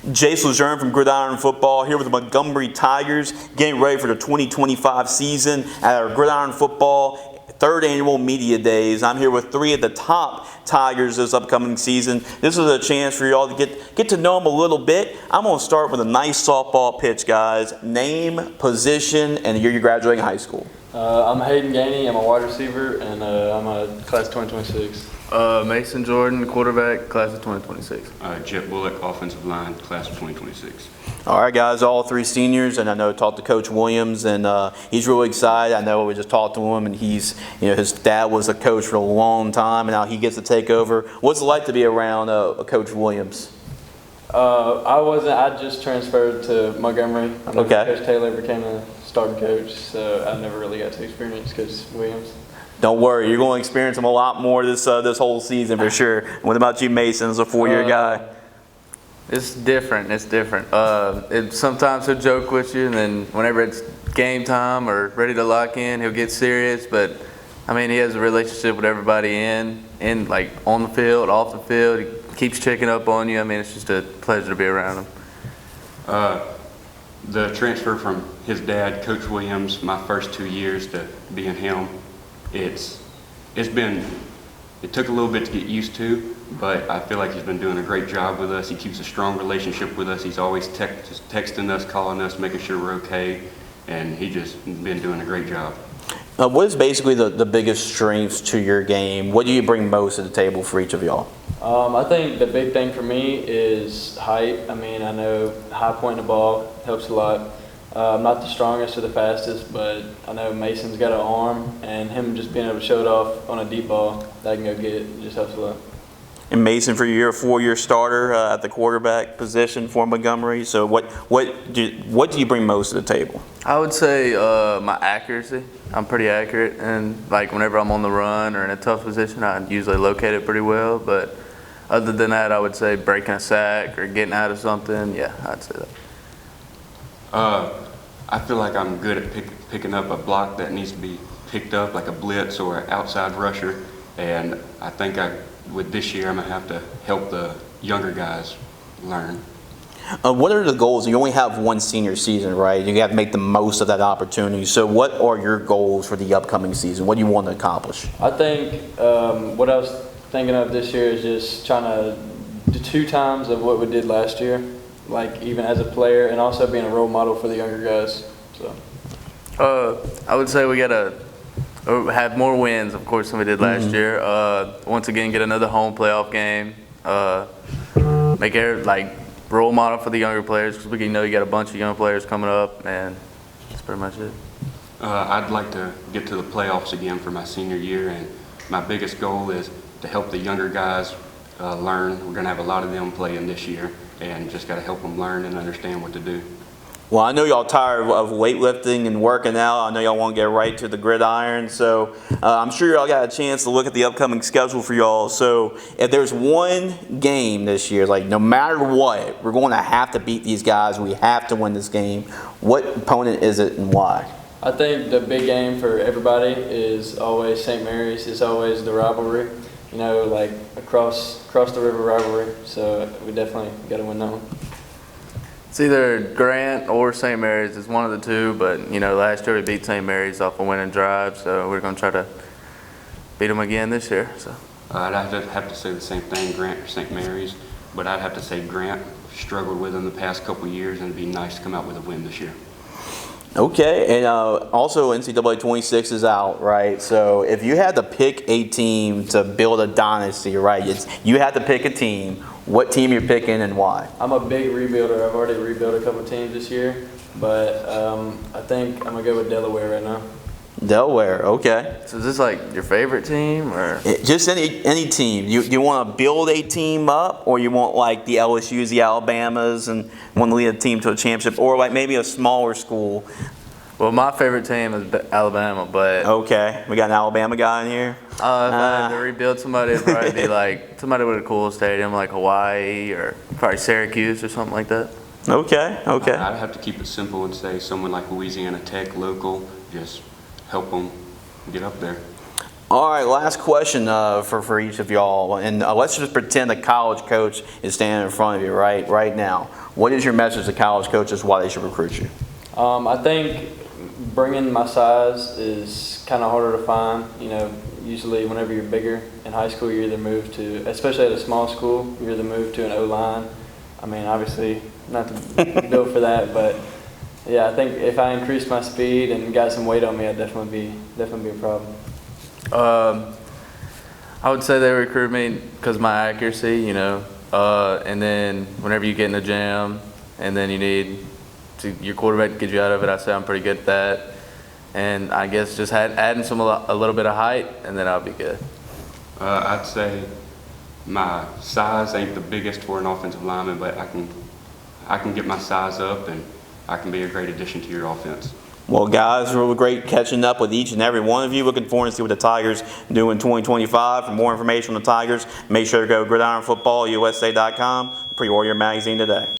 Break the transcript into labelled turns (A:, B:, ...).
A: Jace Lejeune from Gridiron Football here with the Montgomery Tigers, getting ready for the 2025 season at our Gridiron Football third annual Media Days. I'm here with three of the top Tigers this upcoming season. This is a chance for you all to get to know them a little bit. I'm going to start with a nice softball pitch, guys. Name, position, and the year you're graduating high school.
B: I'm Hayden Gainey. I'm a wide receiver, and I'm a class of 2026.
C: Mason Jordan, quarterback, class of 2026.
D: Jet Bullock, offensive line, class of 2026.
A: All right, guys, all three seniors, and I know I talked to Coach Williams, and he's really excited. I know we just talked to him, and his dad was a coach for a long time, and now he gets to take over. What's it like to be around Coach Williams?
B: I just transferred to Montgomery.
A: Okay.
B: Coach Taylor became the starting coach, so I never really got to experience Coach Williams.
A: Don't worry, you're going to experience him a lot more this whole season for sure. What about you, Mason, as a four-year guy?
C: It's different. Sometimes he'll joke with you, and then whenever it's game time or ready to lock in, he'll get serious. But I mean, he has a relationship with everybody in like on the field, off the field. He keeps checking up on you. I mean, it's just a pleasure to be around him.
D: The transfer from his dad, Coach Williams, my first 2 years to being him, it took a little bit to get used to, but I feel like he's been doing a great job with us. He keeps a strong relationship with us. He's always texting us, calling us, making sure we're okay, and he's just been doing a great job.
A: What is basically the biggest strengths to your game? What do you bring most to the table for each of y'all?
B: I think the big thing for me is height. I mean, I know high point the ball helps a lot. I'm not the strongest or the fastest, but I know Mason's got an arm, and him just being able to show it off on a deep ball that I can go get it just helps a lot.
A: And Mason, for your four-year starter at the quarterback position for Montgomery, so what do you bring most to the table?
C: I would say my accuracy. I'm pretty accurate, and like whenever I'm on the run or in a tough position, I usually locate it pretty well. But other than that, I would say breaking a sack or getting out of something. Yeah, I'd say that.
D: I feel like I'm good at picking up a block that needs to be picked up, like a blitz or an outside rusher. And I think with this year, I'm going to have to help the younger guys learn.
A: What are the goals? You only have one senior season, right? You have to make the most of that opportunity. So what are your goals for the upcoming season? What do you want to accomplish?
B: I think what I was thinking of this year is just trying to do 2 times of what we did last year, like even as a player, and also being a role model for the younger guys. So,
C: I would say we gotta have more wins, of course, than we did last year. Once again, get another home playoff game. Make it role model for the younger players, because we know you got a bunch of young players coming up, and that's pretty much it.
D: I'd like to get to the playoffs again for my senior year, and my biggest goal is to help the younger guys learn. We're going to have a lot of them playing this year, and just got to help them learn and understand what to do.
A: Well, I know y'all tired of weightlifting and working out. I know y'all want to get right to the gridiron. So I'm sure y'all got a chance to look at the upcoming schedule for y'all. So if there's one game this year, like no matter what, we're going to have to beat these guys. We have to win this game. What opponent is it and why?
B: I think the big game for everybody is always St. Mary's. It's always the rivalry, like across the river rivalry. So we definitely got to win that one.
C: It's either Grant or St. Mary's. It's one of the two, but last year we beat St. Mary's off a winning drive, so we're going to try to beat them again this year. So
D: I'd have to say the same thing, Grant or St. Mary's, but I'd have to say Grant. Struggled with them the past couple of years, and it'd be nice to come out with a win this year.
A: Okay, and also NCAA 26 is out, right? So if you had to pick a team to build a dynasty, right? You had to pick a team. What team you're picking and why?
B: I'm a big rebuilder. I've already rebuilt a couple teams this year, but I think I'm going to go with Delaware right now.
A: Delaware, okay.
C: is this like your favorite team, or
A: just any team? You want to build a team up, or you want like the LSU's, the Alabamas, and want to lead a team to a championship, or like maybe a smaller school?
C: Well, my favorite team is Alabama, but
A: okay, we got an Alabama guy in here.
C: If I had to rebuild somebody, it'd probably be like somebody with a cool stadium, like Hawaii or probably Syracuse or something like that.
A: Okay.
D: I'd have to keep it simple and say someone like Louisiana Tech, local, just help them get up there.
A: All right, last question for each of y'all, and let's just pretend a college coach is standing in front of you right now. What is your message to college coaches why they should recruit you?
B: I think bringing my size is kind of harder to find. You know, usually whenever you're bigger in high school, you either move to, especially at a small school, you either move to an O-line. I mean, obviously, not to go for that, but yeah, I think if I increased my speed and got some weight on me, I'd definitely be a problem.
C: I would say they recruit me because my accuracy, you know, and then whenever you get in the jam and then you need your quarterback to get you out of it, I say I'm pretty good at that. And I guess just adding a little bit of height, and then I'll be good.
D: I'd say my size ain't the biggest for an offensive lineman, but I can get my size up, and I can be a great addition to your offense.
A: Well, guys, really great catching up with each and every one of you. Looking forward to see what the Tigers do in 2025. For more information on the Tigers, make sure to go to gridironfootballusa.com. Pre-order your magazine today.